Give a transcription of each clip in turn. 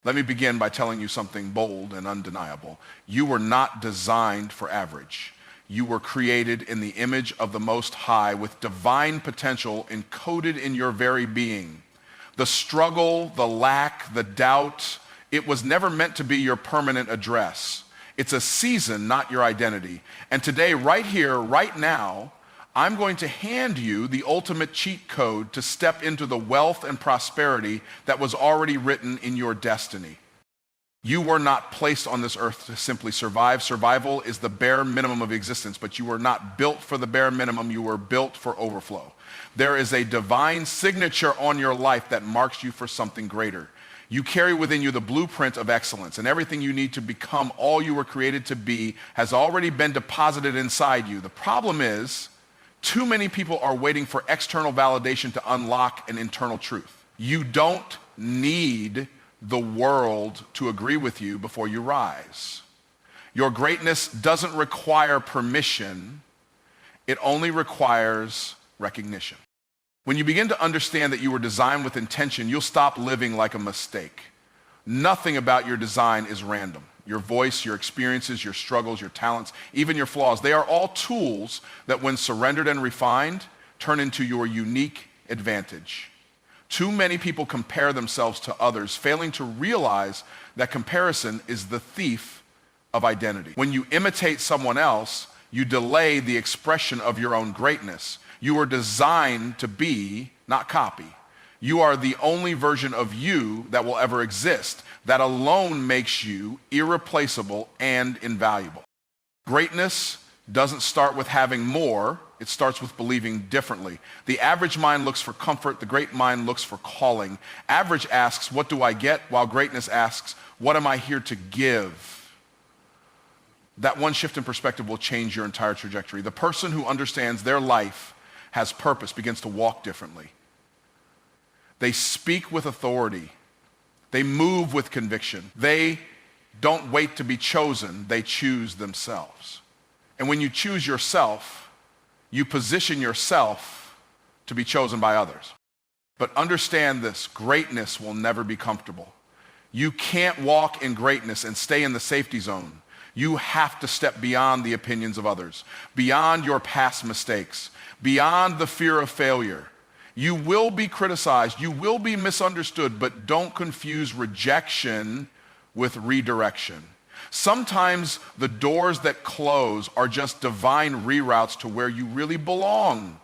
Let me begin by telling you something bold and undeniable. You were not designed for average. You were created in the image of the Most High with divine potential encoded in your very being. The struggle, the lack, the doubt, it was never meant to be your permanent address. It's a season, not your identity. And today, right here, right now, I'm going to hand you the ultimate cheat code to step into the wealth and prosperity that was already written in your destiny. You were not placed on this earth to simply survive. Survival is the bare minimum of existence, but you were not built for the bare minimum. You were built for overflow. There is a divine signature on your life that marks you for something greater. You carry within you the blueprint of excellence, and everything you need to become all you were created to be has already been deposited inside you. The problem is, too many people are waiting for external validation to unlock an internal truth. You don't need the world to agree with you before you rise. Your greatness doesn't require permission. It only requires recognition. When you begin to understand that you were designed with intention, you'll stop living like a mistake. Nothing about your design is random. Your voice, your experiences, your struggles, your talents, even your flaws, they are all tools that when surrendered and refined, turn into your unique advantage. Too many people compare themselves to others, failing to realize that comparison is the thief of identity. When you imitate someone else, you delay the expression of your own greatness. You were designed to be, not copy. You are the only version of you that will ever exist. That alone makes you irreplaceable and invaluable. Greatness doesn't start with having more. It starts with believing differently. The average mind looks for comfort. The great mind looks for calling. Average asks, what do I get? While greatness asks, what am I here to give? That one shift in perspective will change your entire trajectory. The person who understands their life has purpose begins to walk differently. They speak with authority. They move with conviction. They don't wait to be chosen. They choose themselves. And when you choose yourself, you position yourself to be chosen by others. But understand this, greatness will never be comfortable. You can't walk in greatness and stay in the safety zone. You have to step beyond the opinions of others, beyond your past mistakes, beyond the fear of failure. You will be criticized, you will be misunderstood, but don't confuse rejection with redirection. Sometimes the doors that close are just divine reroutes to where you really belong.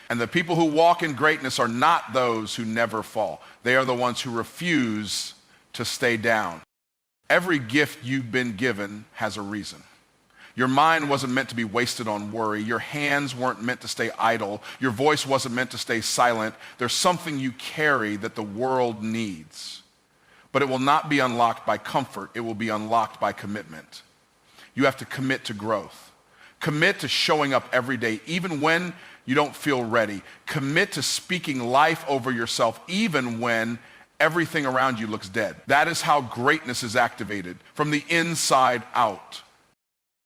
And the people who walk in greatness are not those who never fall. They are the ones who refuse to stay down. Every gift you've been given has a reason. Your mind wasn't meant to be wasted on worry. Your hands weren't meant to stay idle. Your voice wasn't meant to stay silent. There's something you carry that the world needs. But it will not be unlocked by comfort. It will be unlocked by commitment. You have to commit to growth. Commit to showing up every day, even when you don't feel ready. Commit to speaking life over yourself, even when everything around you looks dead. That is how greatness is activated, from the inside out.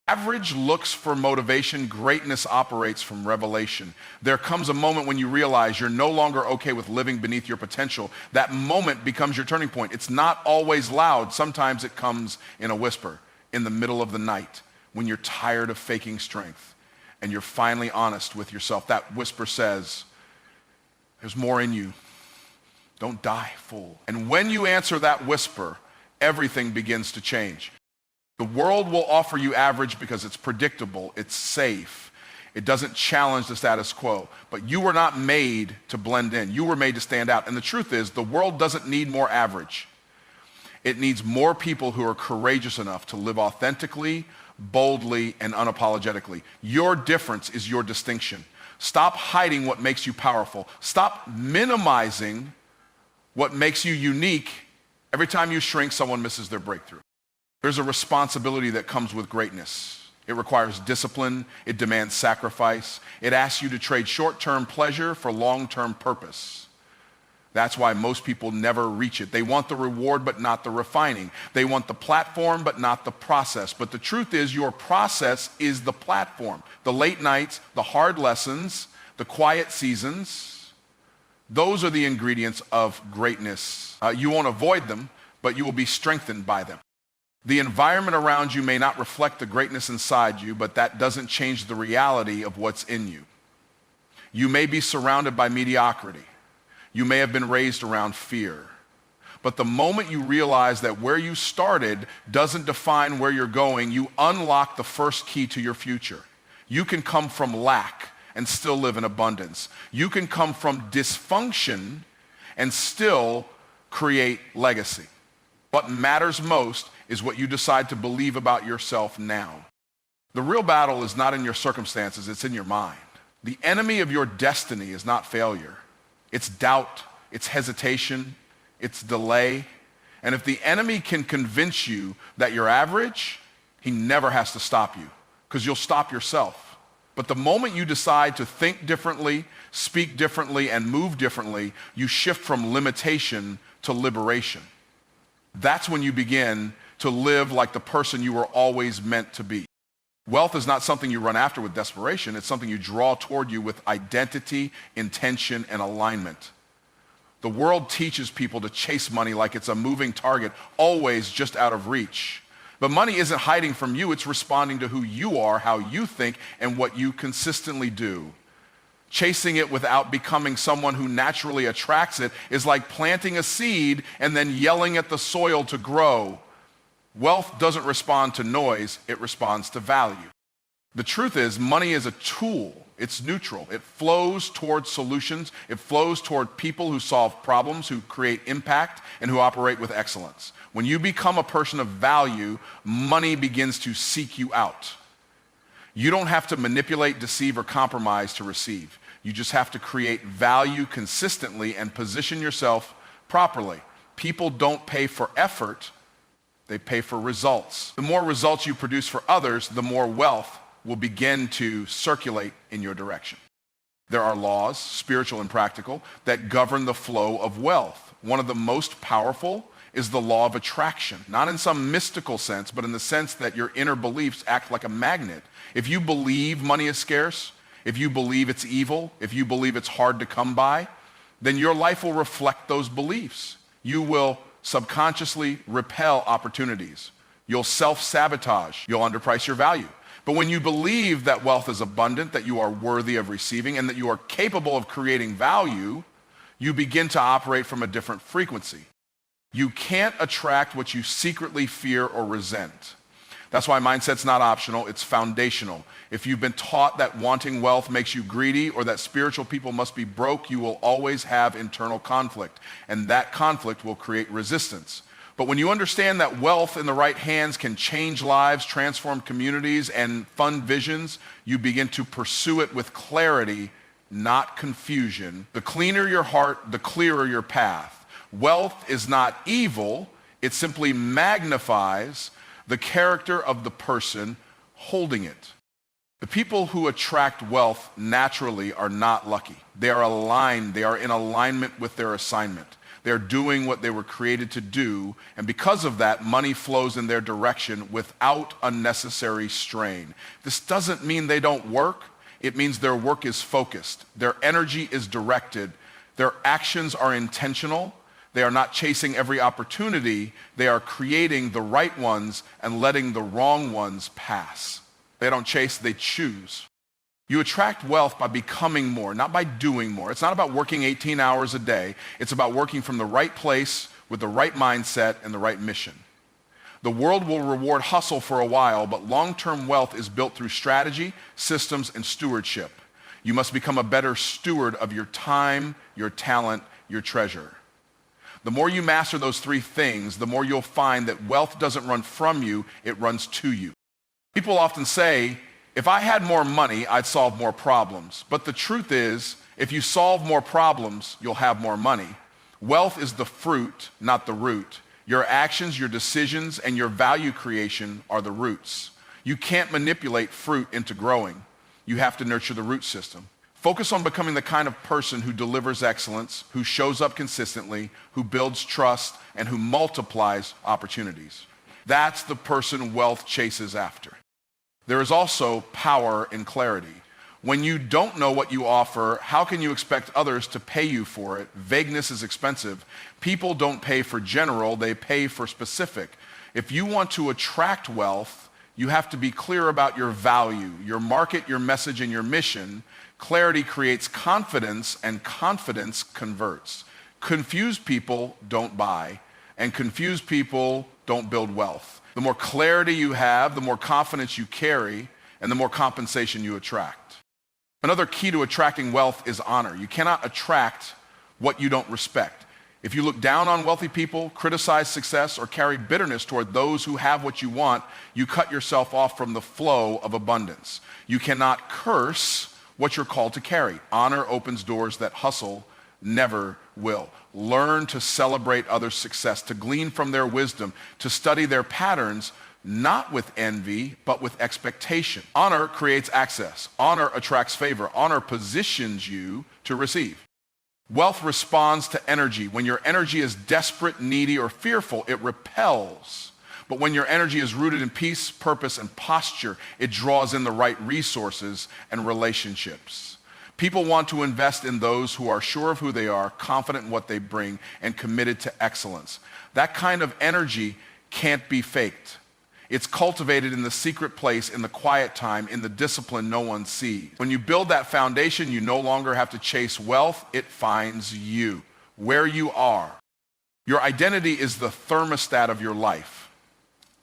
Average looks for motivation. Greatness operates from revelation. There comes a moment when you realize you're no longer okay with living beneath your potential. That moment becomes your turning point. It's not always loud. Sometimes it comes in a whisper, in the middle of the night, when you're tired of faking strength and you're finally honest with yourself. That whisper says, there's more in you. Don't die, fool. And when you answer that whisper, everything begins to change. The world will offer you average because it's predictable, it's safe. It doesn't challenge the status quo. But you were not made to blend in. You were made to stand out. And the truth is, the world doesn't need more average. It needs more people who are courageous enough to live authentically, boldly, and unapologetically. Your difference is your distinction. Stop hiding what makes you powerful. Stop minimizing what makes you unique. Every time you shrink, someone misses their breakthrough. There's a responsibility that comes with greatness. It requires discipline. It demands sacrifice. It asks you to trade short-term pleasure for long-term purpose. That's why most people never reach it. They want the reward, but not the refining. They want the platform, but not the process. But the truth is, your process is the platform. The late nights, the hard lessons, the quiet seasons, those are the ingredients of greatness. You won't avoid them, but you will be strengthened by them. The environment around you may not reflect the greatness inside you, but that doesn't change the reality of what's in you. You may be surrounded by mediocrity. You may have been raised around fear. But the moment you realize that where you started doesn't define where you're going, you unlock the first key to your future. You can come from lack and still live in abundance. You can come from dysfunction and still create legacy. What matters most is what you decide to believe about yourself now. The real battle is not in your circumstances, it's in your mind. The enemy of your destiny is not failure. It's doubt, it's hesitation, it's delay. And if the enemy can convince you that you're average, he never has to stop you because you'll stop yourself. But the moment you decide to think differently, speak differently, and move differently, you shift from limitation to liberation. That's when you begin to live like the person you were always meant to be. Wealth is not something you run after with desperation. It's something you draw toward you with identity, intention, and alignment. The world teaches people to chase money like it's a moving target, always just out of reach. But money isn't hiding from you. It's responding to who you are, how you think, and what you consistently do. Chasing it without becoming someone who naturally attracts it is like planting a seed and then yelling at the soil to grow. Wealth doesn't respond to noise, it responds to value. The truth is, money is a tool. It's neutral. It flows toward solutions. It flows toward people who solve problems, who create impact, and who operate with excellence. When you become a person of value, money begins to seek you out. You don't have to manipulate, deceive, or compromise to receive. You just have to create value consistently and position yourself properly. People don't pay for effort. They pay for results. The more results you produce for others, the more wealth will begin to circulate in your direction. There are laws, spiritual and practical, that govern the flow of wealth. One of the most powerful is the law of attraction, not in some mystical sense, but in the sense that your inner beliefs act like a magnet. If you believe money is scarce, if you believe it's evil, if you believe it's hard to come by, then your life will reflect those beliefs. You will subconsciously repel opportunities. You'll self-sabotage. You'll underprice your value. But when you believe that wealth is abundant, that you are worthy of receiving, and that you are capable of creating value, you begin to operate from a different frequency. You can't attract what you secretly fear or resent. That's why mindset's not optional, it's foundational. If you've been taught that wanting wealth makes you greedy or that spiritual people must be broke, you will always have internal conflict, and that conflict will create resistance. But when you understand that wealth in the right hands can change lives, transform communities, and fund visions, you begin to pursue it with clarity, not confusion. The cleaner your heart, the clearer your path. Wealth is not evil, it simply magnifies the character of the person holding it. The people who attract wealth naturally are not lucky. They are aligned, they are in alignment with their assignment. They're doing what they were created to do, and because of that, money flows in their direction without unnecessary strain. This doesn't mean they don't work. It means their work is focused. Their energy is directed. Their actions are intentional. They are not chasing every opportunity. They are creating the right ones and letting the wrong ones pass. They don't chase, they choose. You attract wealth by becoming more, not by doing more. It's not about working 18 hours a day. It's about working from the right place with the right mindset and the right mission. The world will reward hustle for a while, but long-term wealth is built through strategy, systems, and stewardship. You must become a better steward of your time, your talent, your treasure. The more you master those three things, the more you'll find that wealth doesn't run from you, it runs to you. People often say, if I had more money, I'd solve more problems. But the truth is, if you solve more problems, you'll have more money. Wealth is the fruit, not the root. Your actions, your decisions, and your value creation are the roots. You can't manipulate fruit into growing. You have to nurture the root system. Focus on becoming the kind of person who delivers excellence, who shows up consistently, who builds trust, and who multiplies opportunities. That's the person wealth chases after. There is also power in clarity. When you don't know what you offer, how can you expect others to pay you for it? Vagueness is expensive. People don't pay for general, they pay for specific. If you want to attract wealth, you have to be clear about your value, your market, your message, and your mission. Clarity creates confidence, and confidence converts. Confused people don't buy, and confused people don't build wealth. The more clarity you have, the more confidence you carry, and the more compensation you attract. Another key to attracting wealth is honor. You cannot attract what you don't respect. If you look down on wealthy people, criticize success, or carry bitterness toward those who have what you want, you cut yourself off from the flow of abundance. You cannot curse what you're called to carry. Honor opens doors that hustle never will. Learn to celebrate others' success, to glean from their wisdom, to study their patterns, not with envy, but with expectation. Honor creates access. Honor attracts favor. Honor positions you to receive. Wealth responds to energy. When your energy is desperate, needy, or fearful, it repels. But when your energy is rooted in peace, purpose, and posture, it draws in the right resources and relationships. People want to invest in those who are sure of who they are, confident in what they bring, and committed to excellence. That kind of energy can't be faked. It's cultivated in the secret place, in the quiet time, in the discipline no one sees. When you build that foundation, you no longer have to chase wealth. It finds you, where you are. Your identity is the thermostat of your life.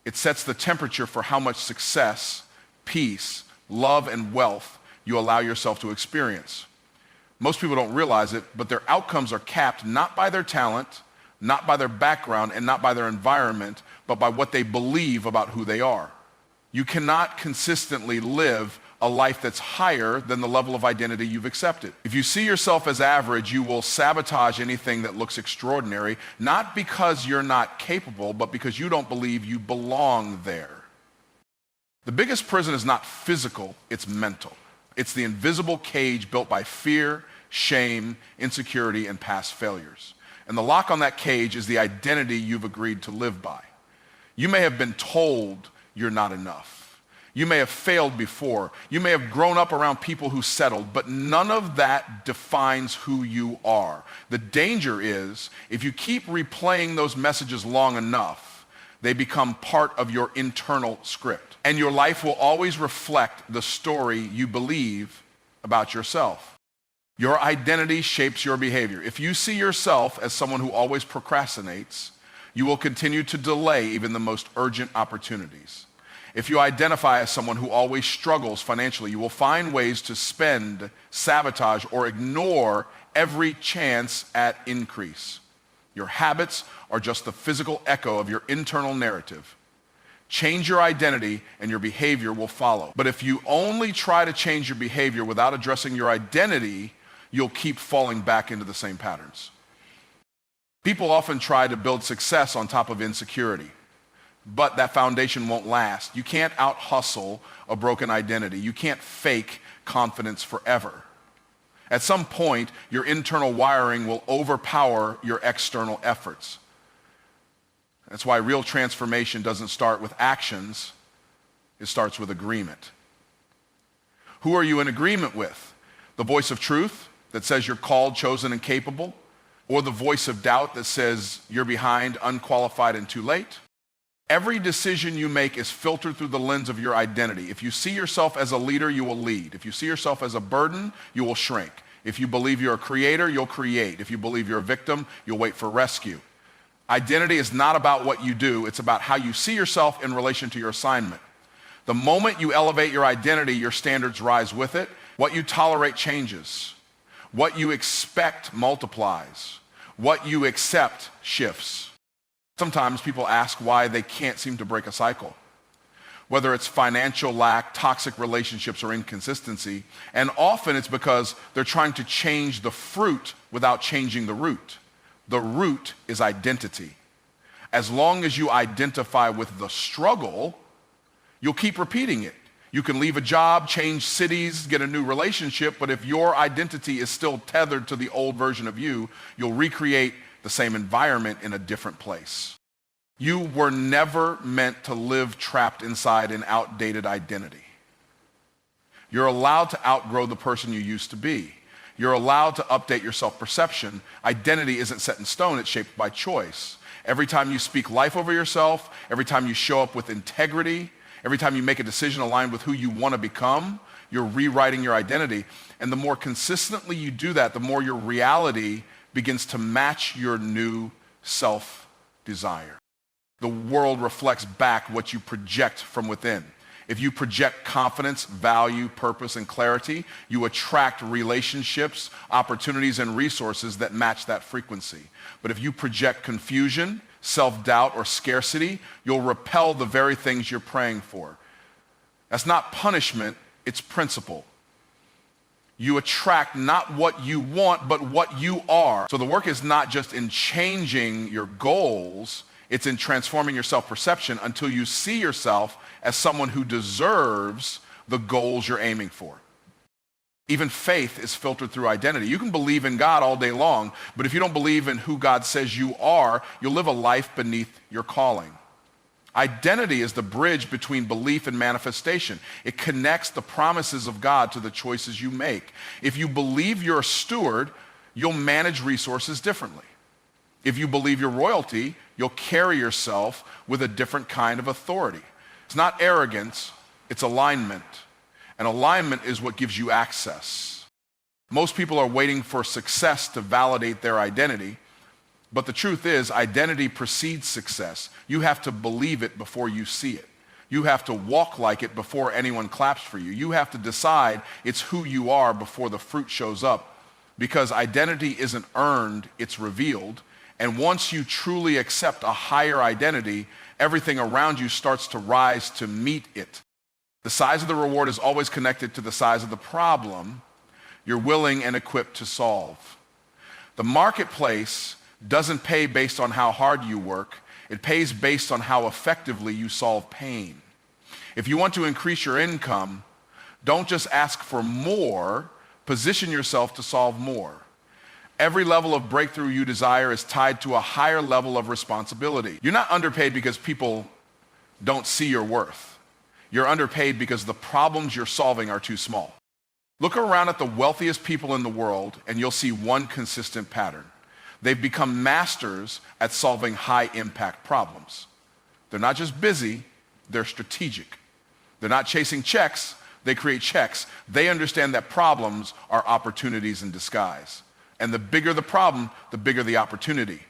It sets the temperature for how much success, peace, love, and wealth you allow yourself to experience. Most people don't realize it, but their outcomes are capped not by their talent, not by their background, and not by their environment, but by what they believe about who they are. You cannot consistently live a life that's higher than the level of identity you've accepted. If you see yourself as average, you will sabotage anything that looks extraordinary, not because you're not capable, but because you don't believe you belong there. The biggest prison is not physical, it's mental. It's the invisible cage built by fear, shame, insecurity, and past failures. And the lock on that cage is the identity you've agreed to live by. You may have been told you're not enough. You may have failed before. You may have grown up around people who settled, but none of that defines who you are. The danger is, if you keep replaying those messages long enough, they become part of your internal script. And your life will always reflect the story you believe about yourself. Your identity shapes your behavior. If you see yourself as someone who always procrastinates, you will continue to delay even the most urgent opportunities. If you identify as someone who always struggles financially, you will find ways to spend, sabotage, or ignore every chance at increase. Your habits are just the physical echo of your internal narrative. Change your identity and your behavior will follow. But if you only try to change your behavior without addressing your identity, you'll keep falling back into the same patterns. People often try to build success on top of insecurity, but that foundation won't last. You can't out-hustle a broken identity. You can't fake confidence forever. At some point, your internal wiring will overpower your external efforts. That's why real transformation doesn't start with actions, it starts with agreement. Who are you in agreement with? The voice of truth that says you're called, chosen, and capable? Or the voice of doubt that says you're behind, unqualified, and too late? Every decision you make is filtered through the lens of your identity. If you see yourself as a leader, you will lead. If you see yourself as a burden, you will shrink. If you believe you're a creator, you'll create. If you believe you're a victim, you'll wait for rescue. Identity is not about what you do, it's about how you see yourself in relation to your assignment. The moment you elevate your identity, your standards rise with it. What you tolerate changes. What you expect multiplies. What you accept shifts. Sometimes people ask why they can't seem to break a cycle. Whether it's financial lack, toxic relationships, or inconsistency, and often it's because they're trying to change the fruit without changing the root. The root is identity. As long as you identify with the struggle, you'll keep repeating it. You can leave a job, change cities, get a new relationship, but if your identity is still tethered to the old version of you, you'll recreate the same environment in a different place. You were never meant to live trapped inside an outdated identity. You're allowed to outgrow the person you used to be. You're allowed to update your self-perception. Identity isn't set in stone, it's shaped by choice. Every time you speak life over yourself, every time you show up with integrity, every time you make a decision aligned with who you want to become, you're rewriting your identity. And the more consistently you do that, the more your reality begins to match your new self-desire. The world reflects back what you project from within. If you project confidence, value, purpose, and clarity, you attract relationships, opportunities, and resources that match that frequency. But if you project confusion, self-doubt, or scarcity, you'll repel the very things you're praying for. That's not punishment, it's principle. You attract not what you want, but what you are. So the work is not just in changing your goals, it's in transforming your self-perception until you see yourself as someone who deserves the goals you're aiming for. Even faith is filtered through identity. You can believe in God all day long, but if you don't believe in who God says you are, you'll live a life beneath your calling. Identity is the bridge between belief and manifestation. It connects the promises of God to the choices you make. If you believe you're a steward, you'll manage resources differently. If you believe you're royalty, you'll carry yourself with a different kind of authority. It's not arrogance, it's alignment. And alignment is what gives you access. Most people are waiting for success to validate their identity, but the truth is, identity precedes success. You have to believe it before you see it. You have to walk like it before anyone claps for you. You have to decide it's who you are before the fruit shows up, because identity isn't earned, it's revealed. And once you truly accept a higher identity, everything around you starts to rise to meet it. The size of the reward is always connected to the size of the problem you're willing and equipped to solve. The marketplace doesn't pay based on how hard you work. It pays based on how effectively you solve pain. If you want to increase your income, don't just ask for more, position yourself to solve more. Every level of breakthrough you desire is tied to a higher level of responsibility. You're not underpaid because people don't see your worth. You're underpaid because the problems you're solving are too small. Look around at the wealthiest people in the world and you'll see one consistent pattern. They've become masters at solving high-impact problems. They're not just busy, they're strategic. They're not chasing checks, they create checks. They understand that problems are opportunities in disguise. And the bigger the problem, the bigger the opportunity.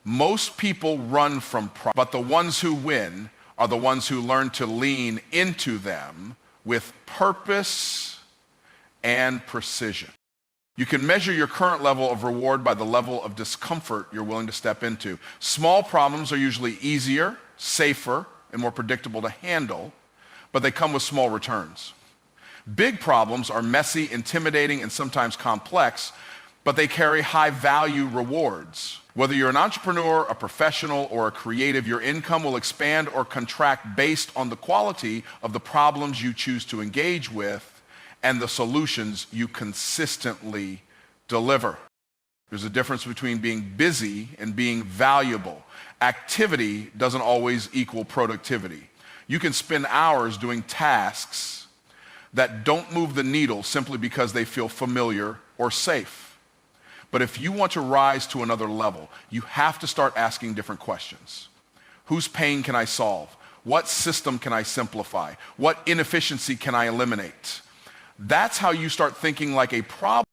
Most people run from problems, but the ones who win are the ones who learn to lean into them with purpose and precision. You can measure your current level of reward by the level of discomfort you're willing to step into. Small problems are usually easier, safer, and more predictable to handle, but they come with small returns. Big problems are messy, intimidating, and sometimes complex, but they carry high-value rewards. Whether you're an entrepreneur, a professional, or a creative, your income will expand or contract based on the quality of the problems you choose to engage with and the solutions you consistently deliver. There's a difference between being busy and being valuable. Activity doesn't always equal productivity. You can spend hours doing tasks that don't move the needle simply because they feel familiar or safe. But if you want to rise to another level, you have to start asking different questions. Whose pain can I solve? What system can I simplify? What inefficiency can I eliminate? That's how you start thinking like a problem